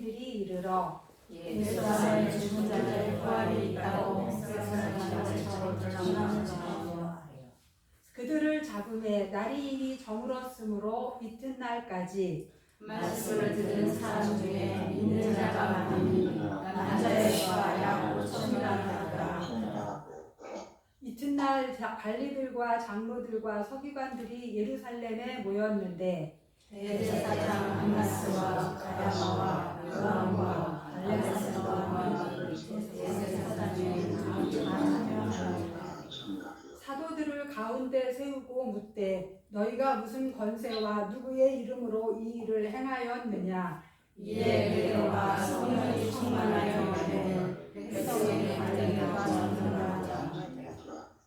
사람들이 이르러 예루살렘에 죽은 자들의 부활이 있다고 그들을 잡음에 날이 이미 저물었으므로 이튿날까지 말씀을 듣는 사람 중에 믿는 자가 많으니 남자애와 약 5,000명이라. 이튿날 관리들과 장로들과 서기관들이 예루살렘에 모였는데 대제사장 안나스와 가야바와 요한과 알렉산더와 대제사장의 사도들을 가운데 세우고 묻되 너희가 무슨 권세와 누구의 이름으로 이 일을 행하였느냐. 이에 베드로가 성령이 충만하여 이르되 백성에게 말하기가 전하라.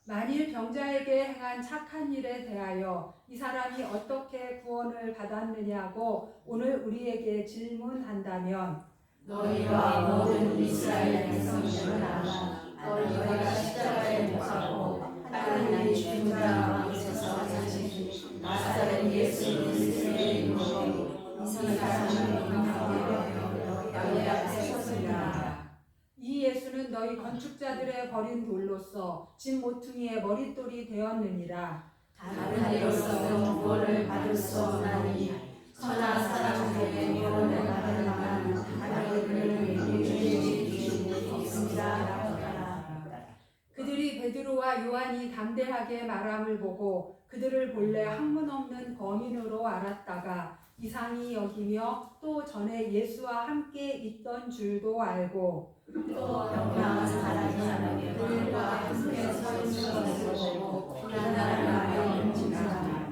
만일 병자에게 행한 착한 일에 대하여 이 사람이 어떻게 구원을 받았느냐고 오늘 우리에게 질문한다면 너희와 모든 이스라엘 백성들은 알아. 너희가 십자가에 못 박고 다른 이 죽은 자 가운데서 사신 나사렛 예수 그리스도의 이름으로 이 사람을 명하여 너희 앞에 섰습니다. 이 예수는 너희 건축자들의 버린 돌로서 진 모퉁이의 머릿돌이 되었느니라. 다른 이로서 구원을 받을 수 없나니 천하 사람 중에 구원을 받을 만한 다른 이름을 주시지 없습니다. 그들이 베드로와 요한이 담대하게 말함을 보고 그들을 본래 학문 없는 거민으로 알았다가 이상히 여기며 또 전에 예수와 함께 있던 줄도 알고 또 명랑한 사람이 그들과 함께 서 있는 것을 보고 불안함을 하여 움직이라.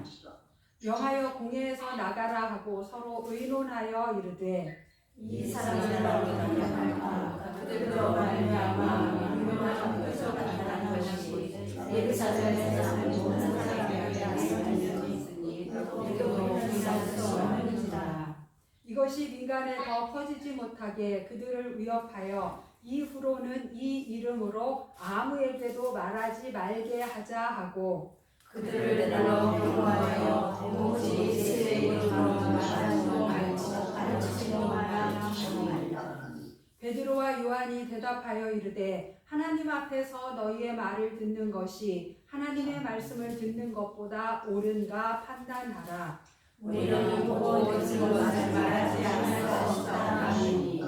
명하여 공회에서 나가라 하고 서로 의논하여 이르되 이 사람들로 경영할까. 그들로 말미암아 유명한 표적 같다는 것이 예루살렘에 사는 모든 사람에게 알려져 있으니 우리도 부인할 수 없는지라. 이것이 민간에 더 퍼지지 못하게 그들을 위협하여 이후로는 이 이름으로 아무에게도 말하지 말게 하자 하고 그들을 불러 경고하여 오직 예수의 이름으로 말하지도 말고 가르치지도 말라 하시니라. 베드로와 요한이 대답하여 이르되 하나님 앞에서 너희의 말을 듣는 것이 하나님의 말씀을 듣는 것보다 옳은가 판단하라. 우리는 보고 듣는 것을 말하지 않을 수 없다 하니.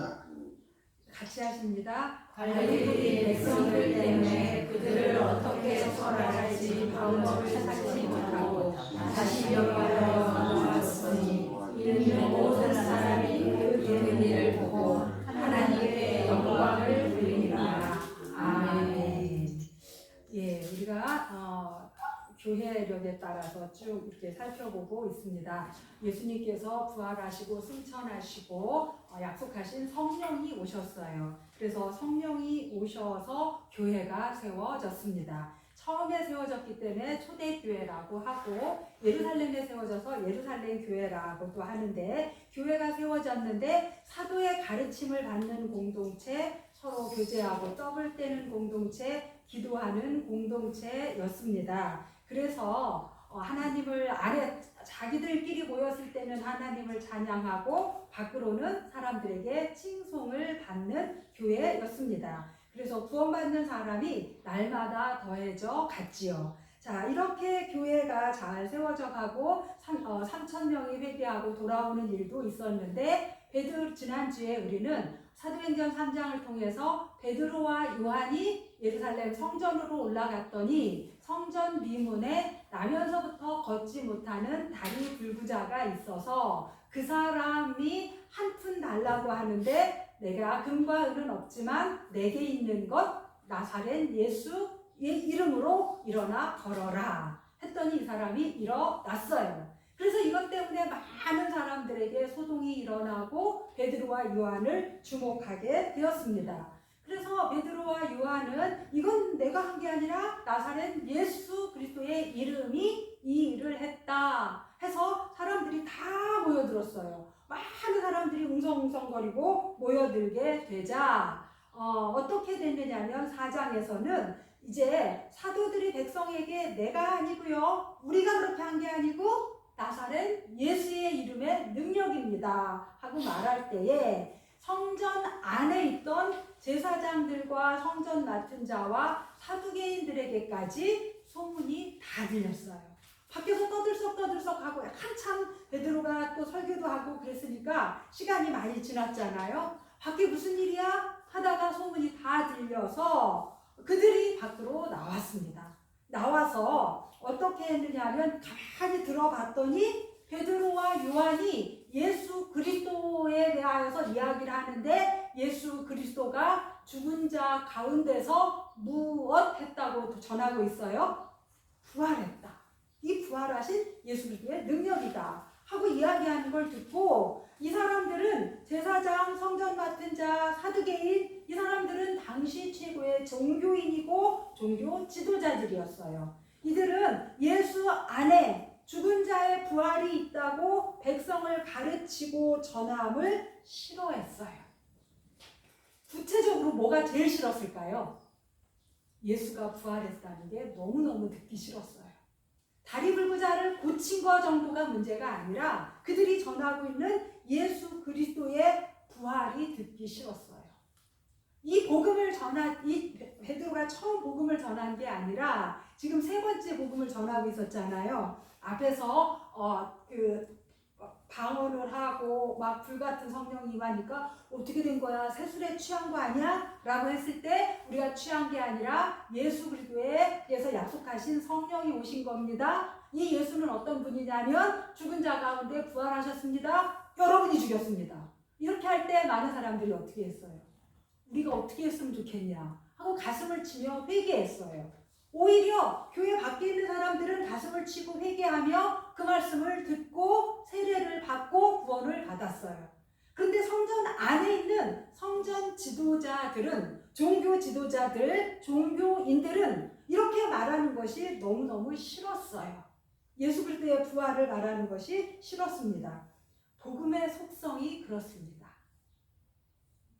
같이 하십니다. 관리들이 백성들 때문에 그들을 어떻게 처벌할지 방법을 찾지 못하고 다시 명하여 모았으니 이는 모든 사람이 그 되는 일을 보고 하나님께 영광을 돌리리라. 아멘. 예, 우리가 교회력에 따라서 쭉 이렇게 살펴보고 있습니다. 예수님께서 부활하시고 승천하시고 약속하신 성령이 오셨어요. 그래서 성령이 오셔서 교회가 세워졌습니다. 처음에 세워졌기 때문에 초대교회라고 하고 예루살렘에 세워져서 예루살렘 교회라고도 하는데 교회가 세워졌는데 사도의 가르침을 받는 공동체, 서로 교제하고 떡을 떼는 공동체, 기도하는 공동체였습니다. 그래서 하나님을 안에 자기들끼리 모였을 때는 하나님을 찬양하고 밖으로는 사람들에게 칭송을 받는 교회였습니다. 그래서 구원받는 사람이 날마다 더해져 갔지요. 자, 이렇게 교회가 잘 세워져 가고 3,000명이 회개하고 돌아오는 일도 있었는데 지난주에 우리는 사도행전 3장을 통해서 베드로와 요한이 예루살렘 성전으로 올라갔더니 성전 미문에 나면서부터 걷지 못하는 다리 불구자가 있어서 그 사람이 한 푼 달라고 하는데 내가 금과 은은 없지만 내게 있는 것 나사렛 예수의 이름으로 일어나 걸어라 했더니 이 사람이 일어났어요. 그래서 이것 때문에 많은 사람들에게 소동이 일어나고 베드로와 요한을 주목하게 되었습니다. 그래서 베드로와 요한은 이건 내가 한 게 아니라 나사렛 예수 그리스도의 이름이 이 일을 했다 해서 사람들이 다 모여들었어요. 많은 사람들이 웅성웅성거리고 모여들게 되자 어떻게 됐느냐면 4장에서는 이제 사도들이 백성에게 내가 아니고요 우리가 그렇게 한 게 아니고 나사렛 예수의 이름의 능력입니다 하고 말할 때에 제사장들과 성전 맡은 자와 사두개인들에게까지 소문이 다 들렸어요. 밖에서 떠들썩하고 한참 베드로가 또 설교도 하고 그랬으니까 시간이 많이 지났잖아요. 밖에 무슨 일이야? 하다가 소문이 다 들려서 그들이 밖으로 나왔습니다. 나와서 어떻게 했느냐면 가만히 들어봤더니 베드로와 요한이 예수 그리스도에 대하여서 이야기를 하는데 예수 그리스도가 죽은 자 가운데서 무엇했다고 전하고 있어요? 부활했다. 이 부활하신 예수 그리스도의 능력이다 하고 이야기하는 걸 듣고 이 사람들은 제사장, 성전 맡은 자, 사두개인 이 사람들은 당시 최고의 종교인이고 종교 지도자들이었어요. 이들은 예수 안에 죽은 자의 부활이 있다고 백성을 가르치고 전함을 싫어했어요. 구체적으로 뭐가 제일 싫었을까요? 예수가 부활했다는 게 너무너무 듣기 싫었어요. 다리 불구자를 고친 거 정도가 문제가 아니라 그들이 전하고 있는 예수 그리스도의 부활이 듣기 싫었어요. 이 베드로가 처음 복음을 전한 게 아니라 지금 세 번째 복음을 전하고 있었잖아요. 앞에서 방언을 하고 막 불같은 성령이 임하니까 어떻게 된 거야? 세술에 취한 거 아니야? 라고 했을 때 우리가 취한 게 아니라 예수 그리스도에서 약속하신 성령이 오신 겁니다. 이 예수는 어떤 분이냐면 죽은 자 가운데 부활하셨습니다. 여러분이 죽였습니다. 이렇게 할 때 많은 사람들이 어떻게 했어요? 우리가 어떻게 했으면 좋겠냐 하고 가슴을 치며 회개했어요. 오히려 교회 밖에 있는 사람들은 가슴을 치고 회개하며 그 말씀을 듣고 세례를 받고 구원을 받았어요. 그런데 성전 안에 있는 성전 지도자들은, 종교 지도자들, 종교인들은 이렇게 말하는 것이 너무너무 싫었어요. 예수 그리스도의 부활을 말하는 것이 싫었습니다. 복음의 속성이 그렇습니다.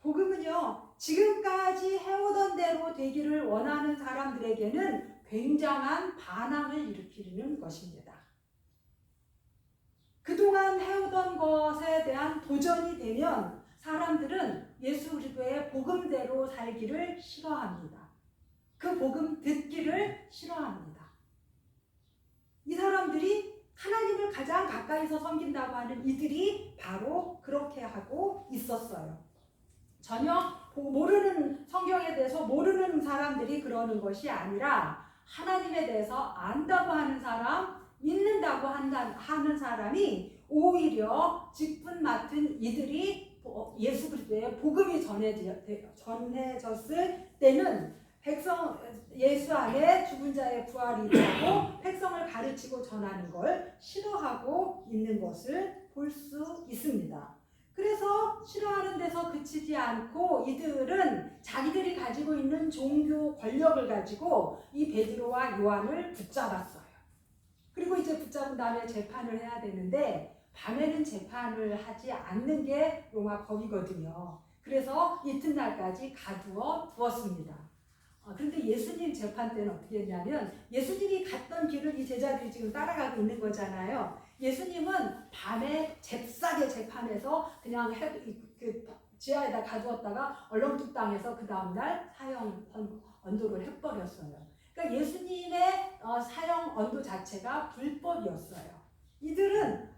복음은요, 지금까지 해오던 대로 되기를 원하는 사람들에게는 굉장한 반항을 일으키는 것입니다. 그동안 해오던 것에 대한 도전이 되면 사람들은 예수 그리스도의 복음대로 살기를 싫어합니다. 그 복음 듣기를 싫어합니다. 이 사람들이 하나님을 가장 가까이서 섬긴다고 하는 이들이 바로 그렇게 하고 있었어요. 전혀 모르는 성경에 대해서 모르는 사람들이 그러는 것이 아니라 하나님에 대해서 안다고 하는 사람, 믿는다고 하는 사람이 오히려 직분 맡은 이들이 예수 그리스도의 복음이 전해졌을 때는 예수 안에 죽은 자의 부활이 있다고 백성을 가르치고 전하는 걸 싫어하고 있는 것을 볼 수 있습니다. 그래서 싫어하는 데서 그치지 않고 이들은 자기들이 가지고 있는 종교 권력을 가지고 이 베드로와 요한을 붙잡았어요. 그리고 이제 붙잡은 다음에 재판을 해야 되는데 밤에는 재판을 하지 않는 게 로마 법이거든요. 그래서 이튿날까지 가두어 두었습니다. 그런데 예수님 재판 때는 어떻게 했냐면 예수님이 갔던 길을 이 제자들이 지금 따라가고 있는 거잖아요. 예수님은 밤에 잽싸게 재판해서 그냥 지하에다 가두었다가 얼렁뚱땅해서 그 다음날 사형 언도를 해버렸어요. 그러니까 예수님의 사형 언도 자체가 불법이었어요. 이들은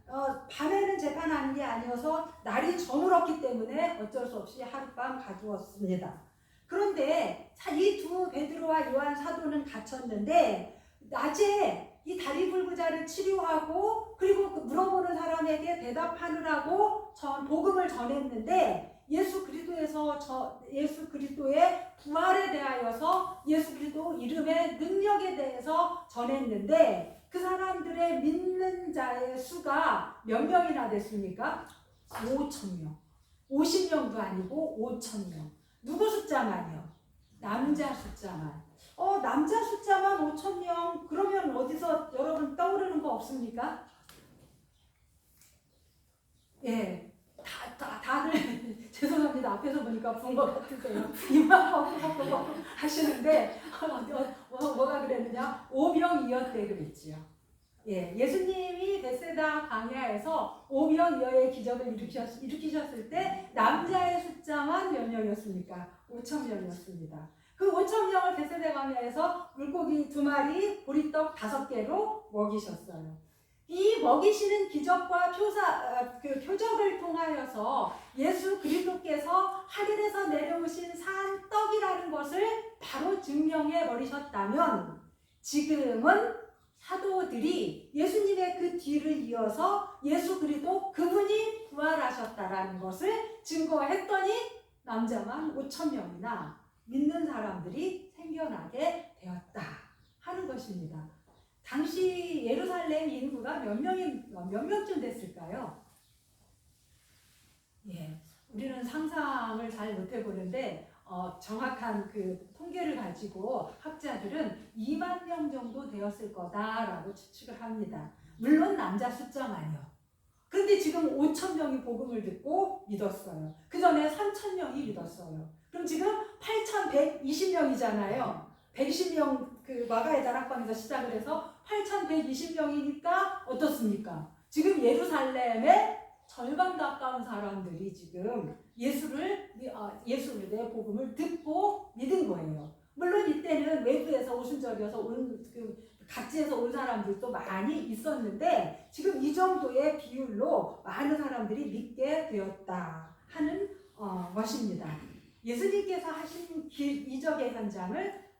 밤에는 재판하는 게 아니어서 날이 저물었기 때문에 어쩔 수 없이 하룻밤 가두었습니다. 그런데 이 두 베드로와 요한 사도는 갇혔는데 낮에 이 다리 불구자를 치료하고 그리고 물어보는 사람에게 대답하느라고 복음을 전했는데 예수 그리스도의 부활에 대하여서 예수 그리스도 이름의 능력에 대해서 전했는데 그 사람들의 믿는 자의 수가 몇 명이나 됐습니까? 5,000명. 50명도 아니고 5,000명. 누구 숫자만요? 남자 숫자만. 남자 숫자만 5,000명. 그러면 어디서 여러분 떠오르는 거 없습니까? 예. 다들 죄송합니다. 앞에서 보니까 부은 것 같으세요. 이만 하시는데 뭐가 그랬느냐? 오병이어때 그랬지요. 예, 예수님이 베세다 광야에서 오병이어의 기적을 일으키셨을 때 남자의 숫자만 몇 명이었습니까? 5천 명이었습니다. 그 5천 명을 베세다강에서 물고기 2마리, 보리떡 5개로 먹이셨어요. 이 먹이시는 기적과 표적을 통하여서 예수 그리스도께서 하늘에서 내려오신 산 떡이라는 것을 바로 증명해 버리셨다면, 지금은 사도들이 예수님의 그 뒤를 이어서 예수 그리스도 그분이 부활하셨다라는 것을 증거했더니 남자만 5천 명이나 믿는 사람들이 생겨나게 되었다 하는 것입니다. 당시 예루살렘 인구가 몇 명쯤 됐을까요? 예, 우리는 상상을 잘 못 해보는데 정확한 그 통계를 가지고 학자들은 2만 명 정도 되었을 거다라고 추측을 합니다. 물론 남자 숫자만요. 그런데 지금 5천 명이 복음을 듣고 믿었어요. 그 전에 3천 명이 믿었어요. 그럼 지금 8,120명이잖아요. 120명 그 마가의 다락방에서 시작을 해서 8,120명이니까 어떻습니까? 지금 예루살렘의 절반 가까운 사람들이 지금 예수를 내 복음을 듣고 믿은 거예요. 물론 이때는 외부에서 오순절이어서 각지에서 온 사람들도 많이 있었는데 지금 이 정도의 비율로 많은 사람들이 믿게 되었다 하는 것입니다. 예수님께서 하신 이적의 현장을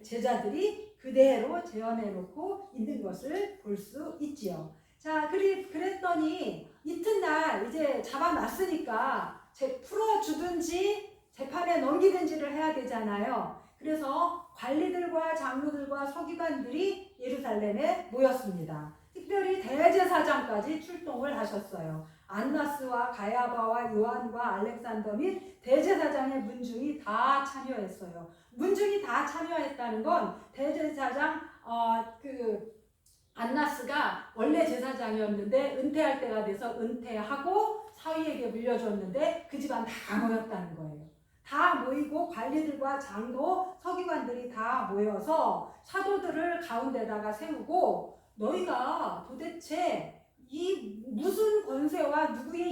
제자들이 그대로 재현해놓고 있는 것을 볼 수 있지요. 자, 그랬더니 이튿날 이제 잡아놨으니까 풀어주든지 재판에 넘기든지를 해야 되잖아요. 그래서 관리들과 장로들과 서기관들이 예루살렘에 모였습니다. 특별히 대제사장까지 출동을 하셨어요. 안나스와 가야바와 요한과 알렉산더 및 대제사장의 문중이 다 참여했어요. 문중이 다 참여했다는 건 대제사장 안나스가 원래 제사장이었는데 은퇴할 때가 돼서 은퇴하고 사위에게 물려줬는데 그 집안 다 모였다는 거예요. 다 모이고 관리들과 장로, 서기관들이 다 모여서 사도들을 가운데다가 세우고 너희가 도대체 이 무슨 권세와 누구의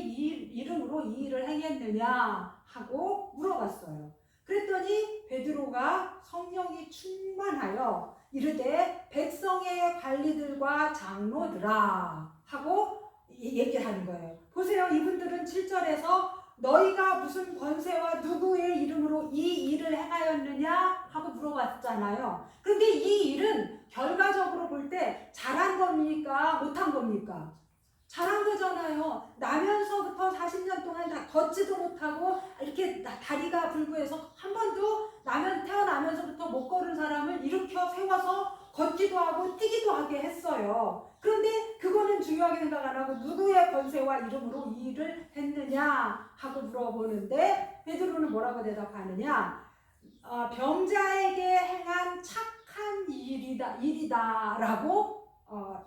이름으로 이 일을 행했느냐 하고 물어봤어요. 그랬더니 베드로가 성령이 충만하여 이르되 백성의 관리들과 장로들아 하고 얘기를 하는 거예요. 보세요. 이분들은 7절에서 너희가 무슨 권세와 누구의 이름으로 이 일을 행하였느냐 하고 물어봤잖아요. 그런데 이 일은 결과적으로 볼 때 잘한 겁니까? 못한 겁니까? 잘한 거잖아요. 나면서부터 40년 동안 다 걷지도 못하고 이렇게 다리가 불구해서 한 번도 태어나면서부터 못 걸은 사람을 일으켜 세워서 걷기도 하고 뛰기도 하게 했어요. 그런데 그거는 중요하게 생각 안 하고 누구의 권세와 이름으로 이 일을 했느냐 하고 물어보는데 베드로는 뭐라고 대답하느냐? 병자에게 행한 착한 일이다라고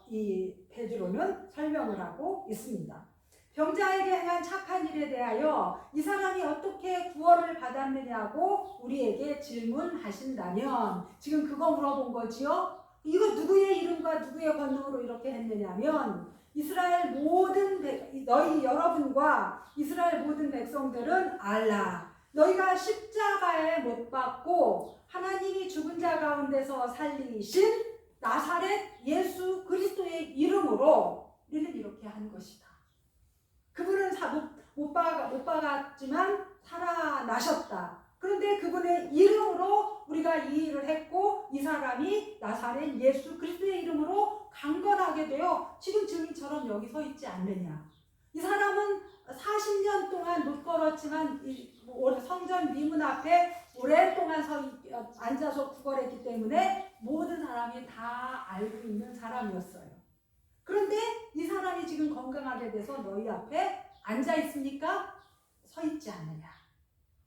이 베드로는 설명을 하고 있습니다. 병자에게 행한 착한 일에 대하여 이 사람이 어떻게 구원을 받았느냐고 우리에게 질문하신다면 지금 그거 물어본 거지요? 이거 누구의 이름과 누구의 권능으로 이렇게 했느냐면 이스라엘 여러분과 이스라엘 모든 백성들은 알라. 너희가 십자가에 못 박고 하나님이 죽은 자 가운데서 살리신 나사렛 예수 그리스도의 이름으로 우리는 이렇게 한 것이다. 그분은 못 박았지만 살아나셨다. 그런데 그분의 이름으로 우리가 이 일을 했고 이 사람이 나사렛 예수 그리스도의 이름으로 강건하게 되어 지금 증인처럼 여기 서 있지 않느냐. 이 사람은 40년 동안 못 걸었지만 성전 미문 앞에 오랫동안 앉아서 구걸했기 때문에 모든 사람이 다 알고 있는 사람이었어요. 그런데 이 사람이 지금 건강하게 돼서 너희 앞에 앉아 있습니까? 서 있지 않느냐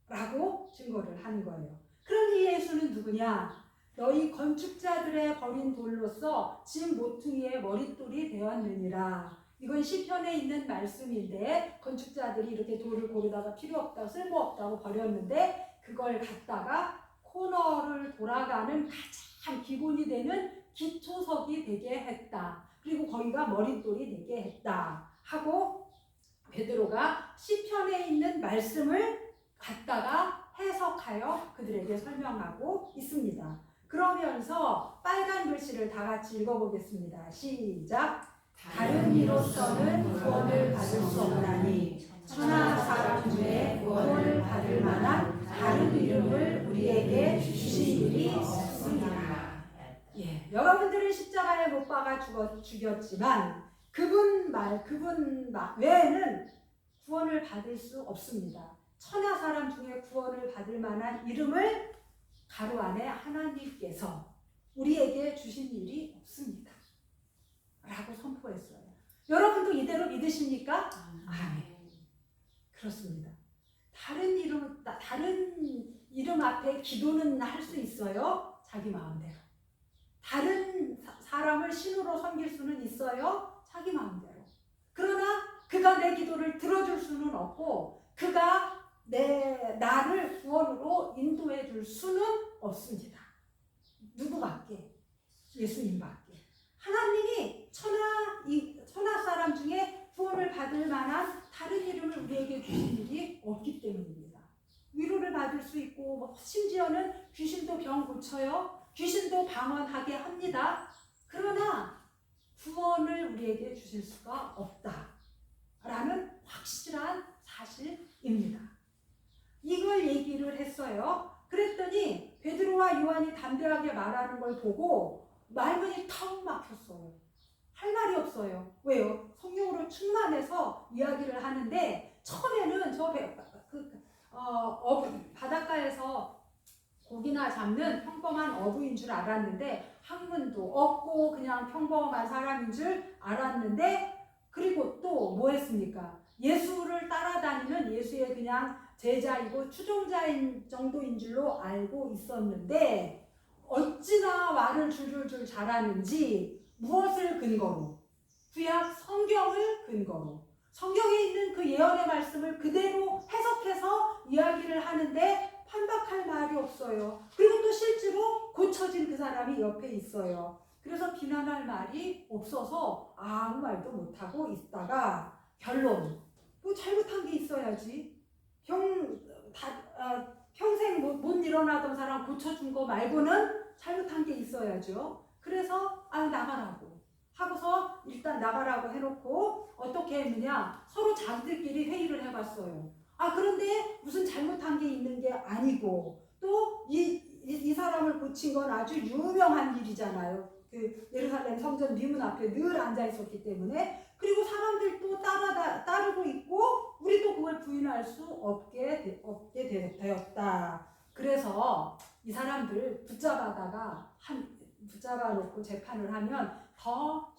라고 증거를 한 거예요. 그럼 이 예수는 누구냐? 너희 건축자들의 버린 돌로서 집 모퉁이의 머릿돌이 되었느니라. 이건 시편에 있는 말씀인데 건축자들이 이렇게 돌을 고르다가 필요 없다고 쓸모없다고 버렸는데 그걸 갖다가 코너를 돌아가는 가장 기본이 되는 기초석이 되게 했다. 그리고 거기가 머릿돌이 되게 했다 하고 베드로가 시편에 있는 말씀을 갖다가 해석하여 그들에게 설명하고 있습니다. 그러면서 빨간 글씨를 다 같이 읽어보겠습니다. 시작. 다른 이로서는 구원을 받을 수 없나니 천하 사람 중에 구원을 받을 만한 다른 이름을 우리에게 주신 일이 없습니다. 예, 여러분들은 십자가에 못 박아 죽였지만 그분 외에는 구원을 받을 수 없습니다. 천하 사람 중에 구원을 받을 만한 이름을 가로 안에 하나님께서 우리에게 주신 일이 없습니다. 라고 선포했어요. 여러분도 이대로 믿으십니까? 아멘. 그렇습니다. 다른 이름 앞에 기도는 할 수 있어요. 자기 마음대로. 다른 사람을 신으로 섬길 수는 있어요. 자기 마음대로. 그러나 그가 내 기도를 들어줄 수는 없고 그가 나를 구원으로 인도해 줄 수는 없습니다. 누구밖에? 예수님밖에. 하나님이 천하 사람 중에 구원을 받을 만한 다른 이름을 우리에게 주신 일이 없기 때문입니다. 위로를 받을 수 있고 심지어는 귀신도 병 고쳐요. 귀신도 방언하게 합니다. 그러나 구원을 우리에게 주실 수가 없다라는 확실한 사실입니다. 이걸 얘기를 했어요. 그랬더니 베드로와 요한이 담대하게 말하는 걸 보고 말문이 턱 막혔어요. 할 말이 없어요. 왜요? 성령으로 충만해서 이야기를 하는데 처음에는 바닷가에서 고기나 잡는 평범한 어부인 줄 알았는데 학문도 없고 그냥 평범한 사람인 줄 알았는데 그리고 또 뭐 했습니까? 예수를 따라다니는 예수의 그냥 제자이고 추종자인 정도인 줄로 알고 있었는데 어찌나 말을 줄줄줄 잘하는지 무엇을 근거로? 구약 성경을 근거로 성경에 있는 그 예언의 말씀을 그대로 해석해서 이야기를 하는데 판박할 말이 없어요. 그리고 또 실제로 고쳐진 그 사람이 옆에 있어요. 그래서 비난할 말이 없어서 아무 말도 못하고 있다가 결론, 뭐 잘못한 게 있어야지. 평생 못 일어나던 사람 고쳐준 거 말고는 잘못한 게 있어야죠. 그래서 나가라고 하고서 일단 나가라고 해놓고 어떻게 했느냐, 서로 자기들끼리 회의를 해봤어요. 그런데 무슨 잘못한 게 있는 게 아니고 또 이 사람을 고친 건 아주 유명한 일이잖아요. 그 예루살렘 성전 미문 앞에 늘 앉아 있었기 때문에. 그리고 사람들도 따르고 있고 우리도 그걸 부인할 수 없게 되었다. 그래서 이 사람들 붙잡아 놓고 재판을 하면 더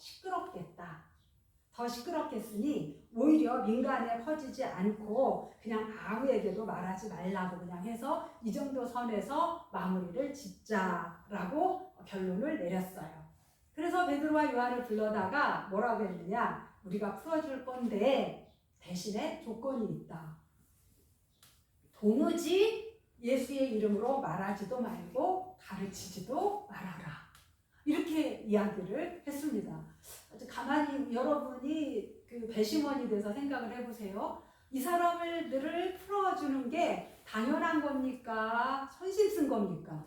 시끄럽겠으니 오히려 민간에 퍼지지 않고 그냥 아무에게도 말하지 말라고 그냥 해서 이 정도 선에서 마무리를 짓자라고 결론을 내렸어요. 그래서 베드로와 요한을 불러다가 뭐라고 했느냐, 우리가 풀어줄 건데 대신에 조건이 있다. 도무지 예수의 이름으로 말하지도 말고 가르치지도 말아라. 이렇게 이야기를 했습니다. 가만히 여러분이 그 배심원이 돼서 생각을 해보세요. 이 사람들을 풀어주는 게 당연한 겁니까? 선심 쓴 겁니까?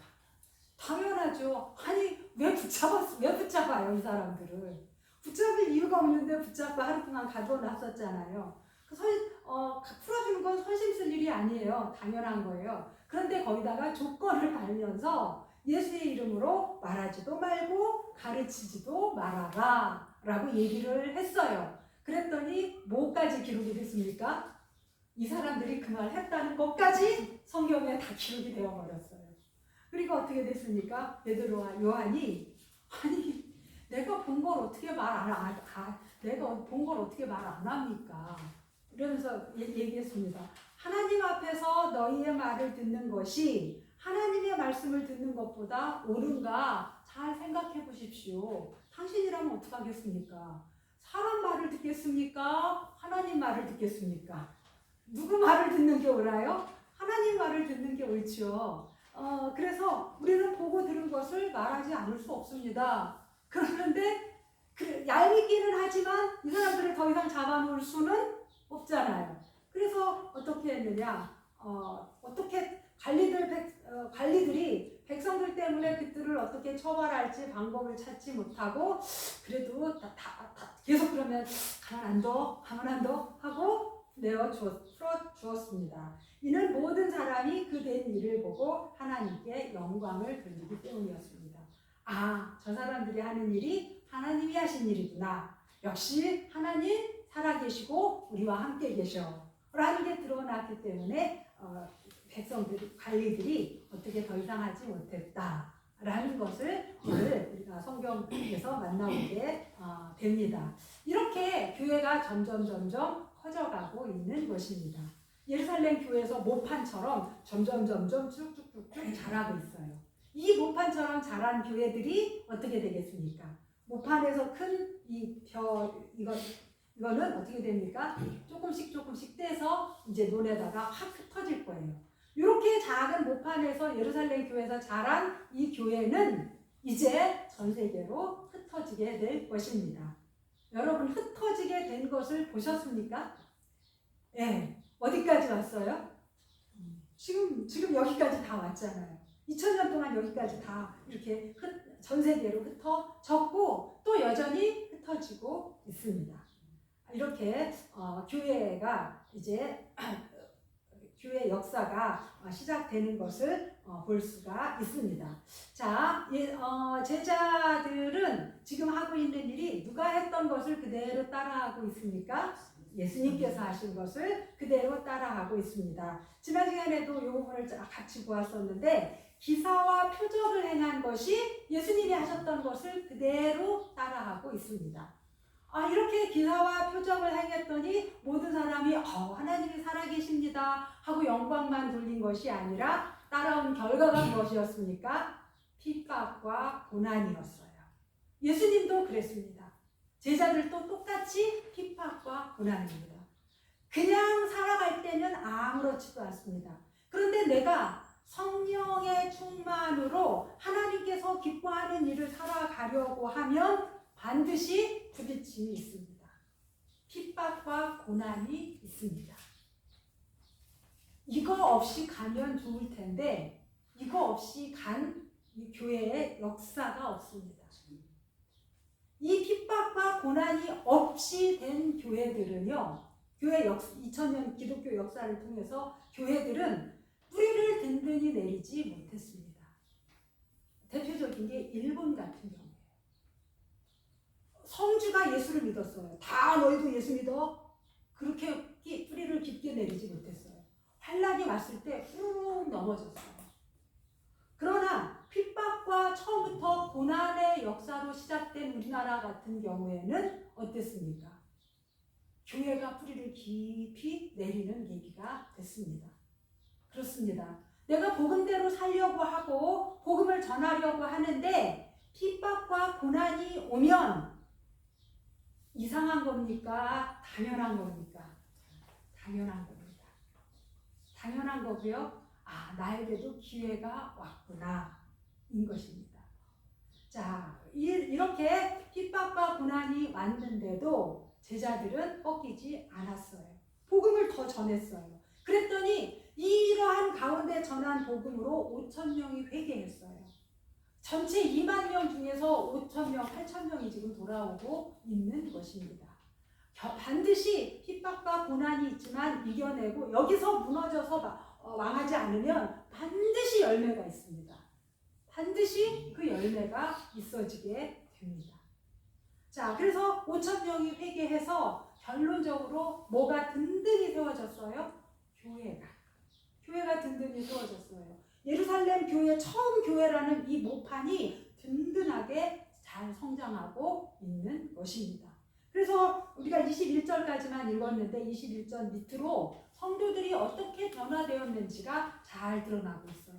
당연하죠. 아니 왜 붙잡아요 이 사람들을? 붙잡을 이유가 없는데 붙잡고 하루 동안 가둬놨었잖아요. 풀어주는 건 선심 쓸 일이 아니에요. 당연한 거예요. 그런데 거기다가 조건을 달면서 예수의 이름으로 말하지도 말고 가르치지도 말아라 라고 얘기를 했어요. 그랬더니 뭐까지 기록이 됐습니까? 이 사람들이 그 말 했다는 것까지 성경에 다 기록이 되어버렸어요. 그리고 어떻게 됐습니까? 베드로와 요한이 내가 본 걸 어떻게 말 안 합니까? 이러면서 얘기했습니다. 하나님 앞에서 너희의 말을 듣는 것이 하나님의 말씀을 듣는 것보다 옳은가 잘 생각해 보십시오. 당신이라면 어떡하겠습니까? 사람 말을 듣겠습니까? 하나님 말을 듣겠습니까? 누구 말을 듣는 게 옳아요? 하나님 말을 듣는 게 옳죠. 그래서 우리는 보고 들은 것을 말하지 않을 수 없습니다. 그런데 얄밉기는 하지만 이 사람들을 더 이상 잡아놓을 수는 없잖아요. 그래서 어떻게 했느냐, 어떻게 관리들이 백성들 때문에 그들을 어떻게 처벌할지 방법을 찾지 못하고 그래도 계속 그러면 가만 안 둬 하고 풀어 주었습니다. 이는 모든 사람이 그 된 일을 보고 하나님께 영광을 돌리기 때문이었습니다. 아, 저 사람들이 하는 일이 하나님이 하신 일이구나. 역시 하나님 살아계시고 우리와 함께 계셔 라는 게 드러났기 때문에 관리들이 어떻게 더 이상 하지 못했다라는 것을 오늘 우리가 성경에서 만나보게 됩니다. 이렇게 교회가 점점 커져가고 있는 것입니다. 예루살렘 교회에서 모판처럼 점점 쭉쭉쭉쭉 자라고 있어요. 이 모판처럼 자란 교회들이 어떻게 되겠습니까? 모판에서 큰 이거는 어떻게 됩니까? 조금씩 떼서 이제 논에다가 확 흩어질 거예요. 이렇게 작은 모판에서 예루살렘 교회에서 자란 이 교회는 이제 전 세계로 흩어지게 될 것입니다. 여러분, 흩어지게 된 것을 보셨습니까? 네. 어디까지 왔어요? 지금 여기까지 다 왔잖아요. 2000년 동안 여기까지 다 이렇게 전 세계로 흩어졌고 또 여전히 흩어지고 있습니다. 이렇게 교회가 이제 교회 역사가 시작되는 것을 볼 수가 있습니다. 자, 제자들은 지금 하고 있는 일이 누가 했던 것을 그대로 따라하고 있습니까? 예수님께서 하신 것을 그대로 따라하고 있습니다. 지난 시간에도 이 부분을 같이 보았었는데 기사와 표적을 행한 것이 예수님이 하셨던 것을 그대로 따라하고 있습니다. 이렇게 기사와 표적을 행했더니 모든 사람이 하나님이 살아계십니다 하고 영광만 돌린 것이 아니라 따라온 결과가 무엇이었습니까? 핍박과 고난이었어요. 예수님도 그랬습니다. 제자들도 똑같이 핍박과 고난입니다. 그냥 살아갈 때는 아무렇지도 않습니다. 그런데 내가 성령의 충만으로 하나님께서 기뻐하는 일을 살아가려고 하면 반드시 부딪힘이 있습니다. 핍박과 고난이 있습니다. 이거 없이 가면 좋을 텐데 이거 없이 간 이 교회의 역사가 없습니다. 이 핍박과 고난이 없이 된 교회들은요, 2000년 기독교 역사를 통해서 교회들은 뿌리를 든든히 내리지 못했습니다. 대표적인 게 일본 같은 경우예요. 성주가 예수를 믿었어요. 다 너희도 예수 믿어? 그렇게 뿌리를 깊게 내리지 못했어요. 환란이 왔을 때 훅 넘어졌어요. 그러나 핍박과 처음부터 고난의 역사로 시작된 우리나라 같은 경우에는 어땠습니까? 교회가 뿌리를 깊이 내리는 계기가 됐습니다. 그렇습니다. 내가 복음대로 살려고 하고 복음을 전하려고 하는데 핍박과 고난이 오면 이상한 겁니까? 당연한 겁니까? 당연한 겁니다. 당연한 거고요. 나에게도 기회가 왔구나 인 것입니다. 자, 이렇게 핍박과 고난이 왔는데도 제자들은 꺾이지 않았어요. 복음을 더 전했어요. 그랬더니 이러한 가운데 전한 복음으로 5,000명이 회개했어요. 전체 2만 명 중에서 5,000명, 8,000명이 지금 돌아오고 있는 것입니다. 반드시 핍박과 고난이 있지만 이겨내고 여기서 무너져서 망하지 않으면 반드시 열매가 있습니다. 반드시 그 열매가 있어지게 됩니다. 자, 그래서 5,000명이 회개해서 결론적으로 뭐가 든든히 세워졌어요? 교회가 든든히 세워졌어요. 예루살렘 교회, 처음 교회라는 이 모판이 든든하게 잘 성장하고 있는 것입니다. 그래서 우리가 21절까지만 읽었는데 21절 밑으로 성도들이 어떻게 변화되었는지가 잘 드러나고 있어요.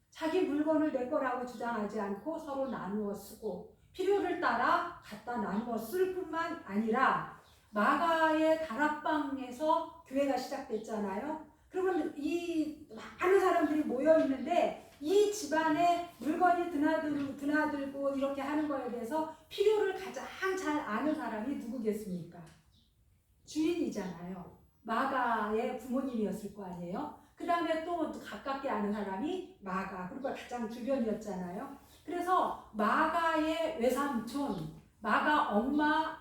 자기 물건을 내 거라고 주장하지 않고 서로 나누어 쓰고 필요를 따라 갖다 나누어 쓸 뿐만 아니라 마가의 다락방에서 교회가 시작됐잖아요. 그러면 이 많은 사람들이 모여 있는데 이 집안에 물건이 드나들고 이렇게 하는 거에 대해서 필요를 가장 잘 아는 사람이 누구겠습니까? 주인이잖아요. 마가의 부모님이었을 거 아니에요. 그 다음에 또 가깝게 아는 사람이 마가, 그리고 가장 주변이었잖아요. 그래서 마가의 외삼촌, 마가 엄마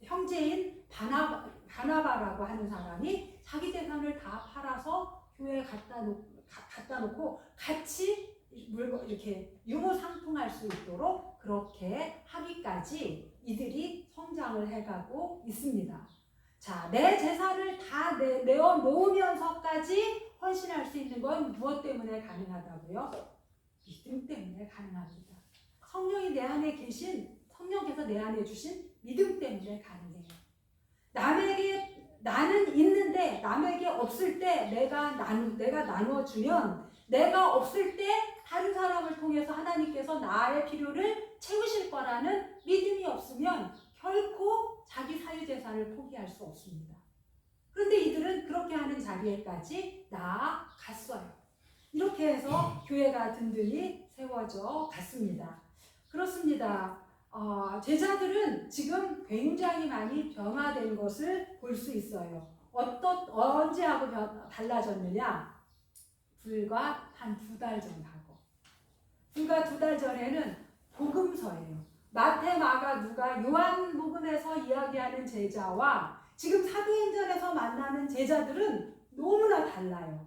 형제인 바나바라고 하는 사람이 자기 재산을 다 팔아서 교회에 갖다 놓고 같이 물건 이렇게 유무상통할 수 있도록 그렇게 하기까지 이들이 성장을 해가고 있습니다. 자, 내 재산을 다 내어 놓으면서까지 헌신할 수 있는 건 무엇 때문에 가능하다고요? 믿음 때문에 가능합니다. 성령이 내 안에 계신, 성령께서 내 안에 주신 믿음 때문에 가능해요. 나는 있는데 남에게 없을 때 내가 나눠주면, 내가 없을 때 다른 사람을 통해서 하나님께서 나의 필요를 채우실 거라는 믿음이 없으면 결코 자기 사유재산을 포기할 수 없습니다. 그런데 이들은 그렇게 하는 자리에까지 나아갔어요. 이렇게 해서 교회가 든든히 세워져 갔습니다. 그렇습니다. 제자들은 지금 굉장히 많이 변화된 것을 볼 수 있어요. 언제하고 달라졌느냐? 불과 한 2달 전하고. 불과 2달 전에는 복음서예요. 마태, 마가, 누가, 요한복음에서 이야기하는 제자와 지금 사도행전에서 만나는 제자들은 너무나 달라요.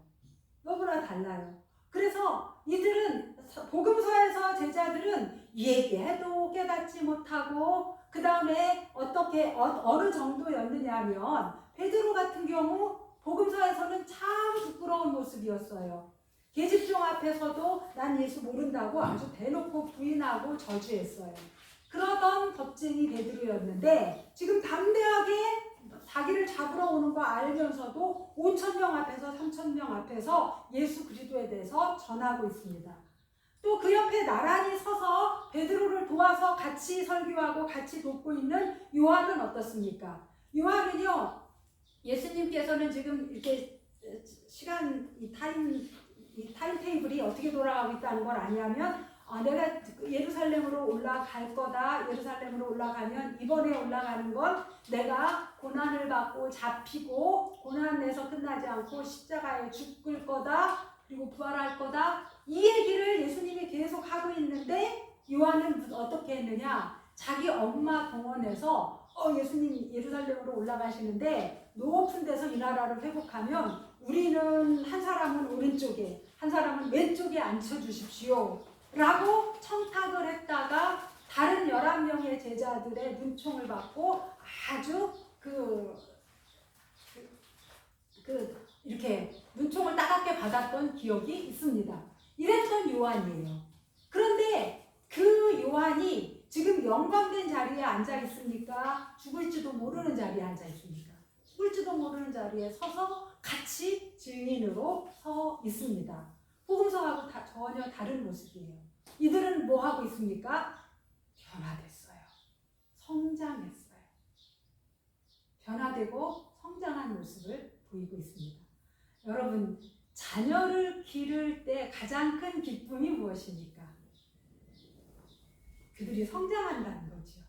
너무나 달라요. 그래서 이들은 복음서에서 제자들은 얘기해도 깨닫지 못하고, 그 다음에 어느 정도였느냐면 베드로 같은 경우 복음서에서는 참 부끄러운 모습이었어요. 계집종 앞에서도 난 예수 모른다고 아주 대놓고 부인하고 저주했어요. 그러던 겁쟁이 베드로였는데 지금 담대하게 자기를 잡으러 오는 거 알면서도 5,000명 앞에서 3,000명 앞에서 예수 그리스도에 대해서 전하고 있습니다. 또 그 옆에 나란히 서서 베드로를 도와서 같이 설교하고 같이 돕고 있는 요한은 어떻습니까? 요한은요, 예수님께서는 지금 이렇게 이 타임 테이블이 어떻게 돌아가고 있다는 걸 아냐면, 내가 예루살렘으로 올라갈 거다. 예루살렘으로 올라가면 이번에 올라가는 건 내가 고난을 받고 잡히고 고난에서 끝나지 않고 십자가에 죽을 거다. 그리고 부활할 거다. 이 얘기를 예수님이 계속 하고 있는데 요한은 어떻게 했느냐? 자기 엄마 동원해서 예수님 예루살렘으로 올라가시는데 높은 데서 이 나라를 회복하면 우리는 한 사람은 오른쪽에 한 사람은 왼쪽에 앉혀주십시오 라고 청탁을 했다가 다른 11명의 제자들의 눈총을 받고 아주 이렇게 눈총을 따갑게 받았던 기억이 있습니다. 이랬던 요한이에요. 그런데 그 요한이 지금 영광된 자리에 앉아 있습니까? 죽을지도 모르는 자리에 앉아 있습니까? 죽을지도 모르는 자리에 서서 같이 증인으로 서 있습니다. 복음서하고 전혀 다른 모습이에요. 이들은 뭐 하고 있습니까? 변화됐어요. 성장했어요. 변화되고 성장한 모습을 보이고 있습니다. 여러분, 자녀를 기를 때 가장 큰 기쁨이 무엇입니까? 그들이 성장한다는 거죠.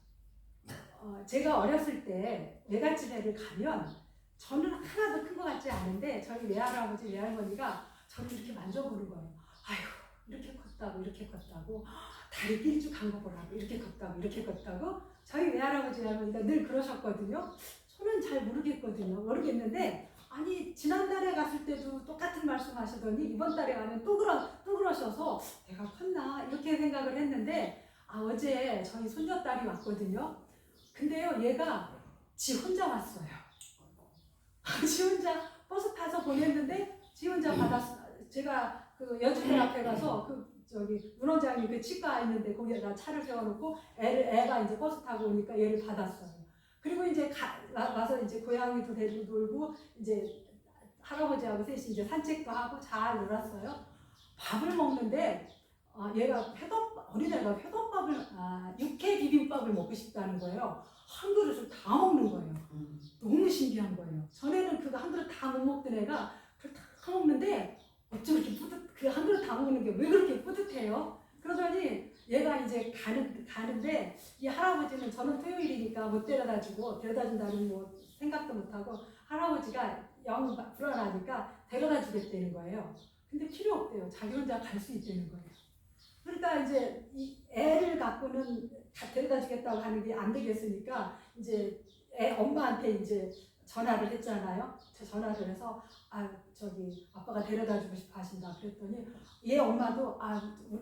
제가 어렸을 때 외갓집에를 가면 저는 하나도 큰 것 같지 않은데 저희 외할아버지, 외할머니가 저를 이렇게 만져보는 거예요. 아이고, 이렇게 컸다고, 이렇게 컸다고, 다리 길쭉한 거 보라고, 이렇게 컸다고, 이렇게 컸다고. 저희 외할아버지, 외할머니가 늘 그러셨거든요. 저는 잘 모르겠는데, 아니 지난달에 갔을 때도 똑같은 말씀 하시더니 이번 달에 가면 또 그러셔서 내가 컸나 이렇게 생각을 했는데, 어제 저희 손녀딸이 왔거든요. 근데요, 얘가 지 혼자 왔어요. 지 혼자 버스 타서 보냈는데 지 혼자 받았어요. 제가 그 여주대 앞에 가서 문 원장님 그 치과 있는데 거기에다 차를 세워놓고 애가 이제 버스 타고 오니까 얘를 받았어요. 그리고 이제 와서 이제 고양이도 데리고 놀고 이제 할아버지하고 셋이 이제 산책도 하고 잘 놀았어요. 밥을 먹는데 얘가 어린애가 회덮밥을 육회 비빔밥을 먹고 싶다는 거예요. 한 그릇을 다 먹는 거예요. 너무 신기한 거예요. 전에는 그거 한 그릇 다 못 먹던 애가 그걸 다 먹는데 어쩜 이렇게 그 한 그릇 다 먹는 게 왜 그렇게 뿌듯해요? 그러더니 얘가 이제 가는데 이 할아버지는 저는 토요일이니까 못 데려다 준다는 뭐 생각도 못 하고 할아버지가 영 불안하니까 데려다 주겠다는 거예요. 근데 필요 없대요. 자기 혼자 갈 수 있다는 거예요. 그러니까 이제 이 애를 갖고는 데려다 주겠다고 하는 게 안 되겠으니까 이제 애 엄마한테 이제 전화를 했잖아요. 전화를 해서 저기 아빠가 데려다 주고 싶어 하신다 그랬더니 얘 엄마도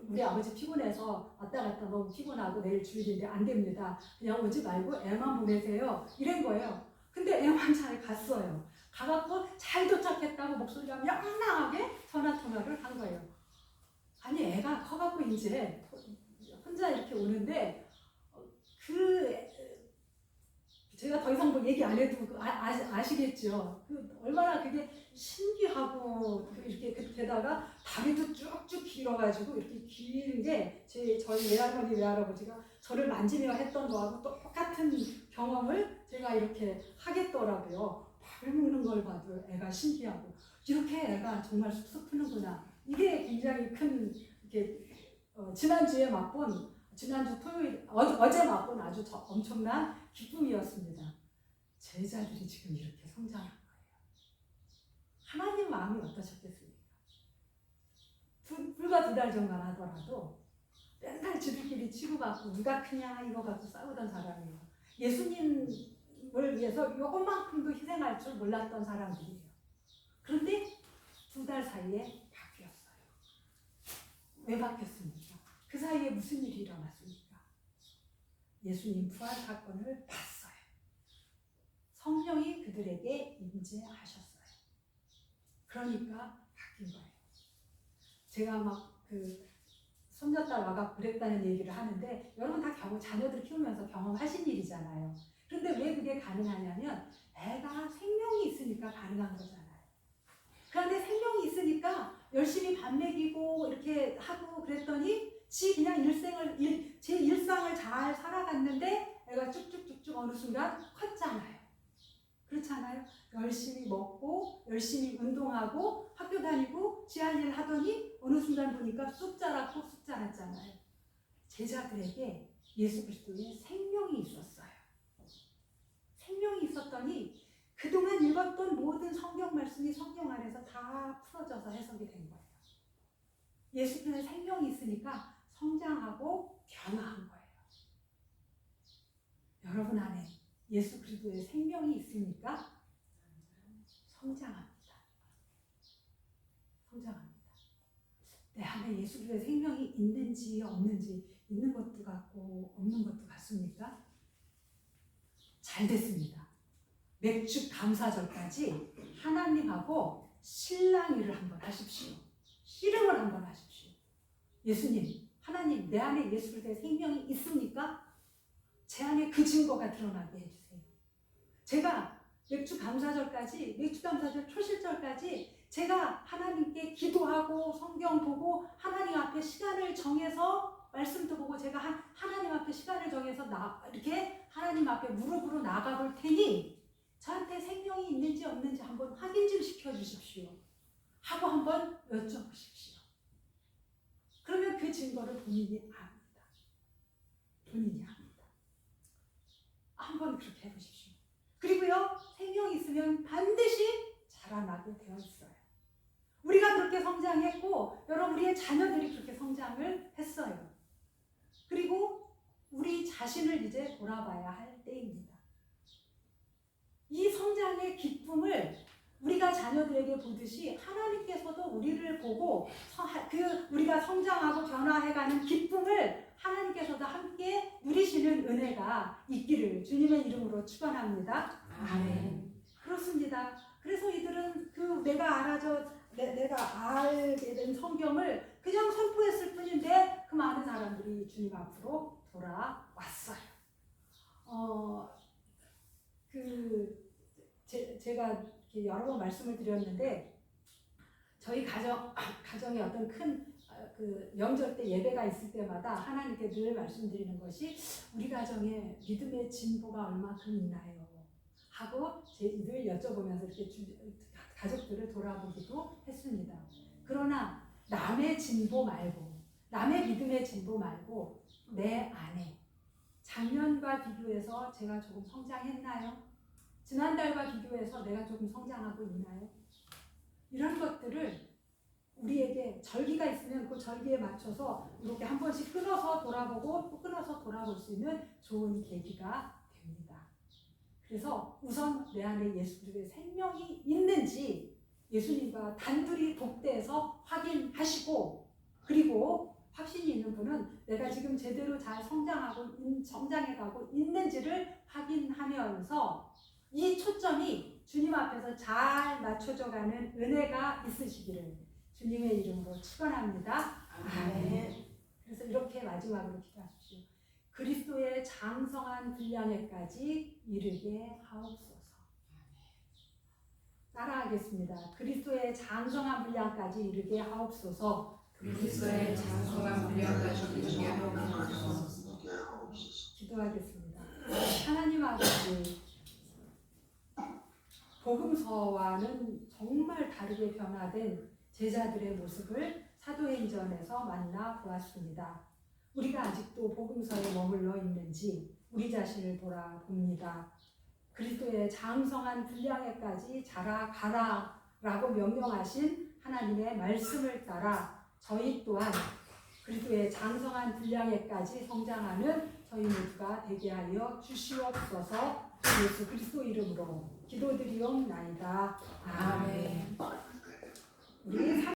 우리 아버지 피곤해서 왔다 갔다 너무 피곤하고 내일 주일인데 안 됩니다. 그냥 오지 말고 애만 보내세요. 이런 거예요. 근데 애만 잘 갔어요. 가갖고 잘 도착했다고 목소리가 명랑하게 전화 통화를 한 거예요. 아니 애가 커갖고 이제 혼자 이렇게 오는데 제가 더 이상 뭐 얘기 안 해도 아시겠죠. 얼마나 그게 신기하고 이렇게 게다가 다리도 쭉쭉 길어가지고 이렇게 긴 게 저희 외할머니 외할아버지가 저를 만지며 했던 거하고 똑같은 경험을 제가 이렇게 하겠더라고요. 밥을 먹는 걸 봐도 애가 신기하고 이렇게 애가 정말 쑥쑥 크는구나. 이게 굉장히 큰 지난주 토요일 어제 맛본 아주 엄청난 기쁨이었습니다. 제자들이 지금 이렇게 성장한 거예요. 하나님 마음이 어떠셨겠습니까? 불과 2달 전만 하더라도 맨날 지들끼리 치고받고 누가 크냐 이거 갖고 싸우던 사람이에요. 예수님을 위해서 요것만큼도 희생할 줄 몰랐던 사람들이에요. 그런데 2달 사이에 바뀌었어요. 왜 바뀌었습니까? 그 사이에 무슨 일이 일어났습니까? 예수님 부활 사건을 봤어요. 성령이 그들에게 임재하셨어요. 그러니까 바뀐 거예요. 제가 막 손녀딸 와가 그랬다는 얘기를 하는데 여러분 다 자녀들 키우면서 경험하신 일이잖아요. 그런데 왜 그게 가능하냐면 애가 생명이 있으니까 가능한 거잖아요. 그런데 생명이 있으니까 열심히 밥 먹이고 이렇게 하고 그랬더니 그냥 제 일상을 잘 살아갔는데 애가 쭉쭉쭉쭉 어느 순간 컸잖아요. 그렇잖아요. 열심히 먹고 열심히 운동하고 학교 다니고 지 할 일 하더니 어느 순간 보니까 쑥 자랐고 쑥 자랐잖아요. 제자들에게 예수 그리스도의 생명이 있었어요. 생명이 있었더니 그동안 읽었던 모든 성경 말씀이 성경 안에서 다 풀어져서 해석이 된 거예요. 예수님의 생명이 있으니까 성장하고 변화한 거예요. 여러분 안에 예수 그리스도의 생명이 있으니까 성장합니다. 성장합니다. 내 안에 예수 그리스도의 생명이 있는지 없는지 있는 것도 같고 없는 것도 같습니까? 잘 됐습니다. 맥주 감사절까지 하나님하고 실랑이를 한번 하십시오. 씨름을 한번 하십시오. 예수님, 하나님, 내 안에 예수 그리스도의 생명이 있습니까? 제 안에 그 증거가 드러나게 해주세요. 제가 맥주 감사절 초실절까지 제가 하나님께 기도하고 성경 보고 하나님 앞에 시간을 정해서 말씀도 보고 제가 하나님 앞에 시간을 정해서 이렇게 하나님 앞에 무릎으로 나가볼 테니 저한테 생명이 있는지 없는지 한번 확인 좀 시켜주십시오. 하고 한번 여쭤보십시오. 그러면 그 증거를 본인이 압니다. 본인이 압니다. 한번 그렇게 해보십시오. 그리고요, 생명이 있으면 반드시 자라나게 되어 있어요. 우리가 그렇게 성장했고 여러분 우리의 자녀들이 그렇게 성장을 했어요. 그리고 우리 자신을 이제 돌아봐야 할 때입니다. 이 성장의 기쁨을 우리가 자녀들에게 보듯이 하나님께서도 우리를 보고 우리가 성장하고 변화해가는 기쁨을 하나님께서도 함께 누리시는 은혜가 있기를 주님의 이름으로 축원합니다. 아멘. 그렇습니다. 그래서 이들은 내가 알게 된 성경을 그냥 선포했을 뿐인데 그 많은 사람들이 주님 앞으로 돌아왔어요. 제가 여러 번 말씀을 드렸는데 저희 가정에 어떤 큰 명절 때 예배가 있을 때마다 하나님께 늘 말씀드리는 것이 우리 가정에 믿음의 진보가 얼마큼 있나요? 하고 늘 여쭤보면서 이렇게 가족들을 돌아보기도 했습니다. 그러나 남의 진보 말고 남의 믿음의 진보 말고 내 안에 작년과 비교해서 제가 조금 성장했나요? 지난달과 비교해서 내가 조금 성장하고 있나요? 이런 것들을 우리에게 절기가 있으면 그 절기에 맞춰서 이렇게 한 번씩 끊어서 돌아보고 또 끊어서 돌아볼 수 있는 좋은 계기가 됩니다. 그래서 우선 내 안에 예수님의 생명이 있는지 예수님과 단둘이 독대해서 확인하시고, 그리고 확신이 있는 분은 내가 지금 제대로 잘 성장해가고 있는지를 확인하면서 이 초점이 주님 앞에서 잘 맞춰져 가는 은혜가 있으시기를 주님의 이름으로 축원합니다. 아멘. 그래서 이렇게 마지막으로 기도하십시오. 그리스도의 장성한 분량에까지 이르게 하옵소서. 따라하겠습니다. 그리스도의 장성한 분량까지 이르게 하옵소서. 그리스도의 장성한 분량까지 이르게 하옵소서. 기도하겠습니다. 하나님 아버지, 복음서와는 정말 다르게 변화된 제자들의 모습을 사도행전에서 만나 보았습니다. 우리가 아직도 복음서에 머물러 있는지 우리 자신을 돌아봅니다. 그리스도의 장성한 분량에까지 자라가라 라고 명령하신 하나님의 말씀을 따라 저희 또한 그리스도의 장성한 분량에까지 성장하는 저희 모두가 되게 하여 주시옵소서. 예수 그리스도 이름으로 기도드리옵나이다. 아멘. 우리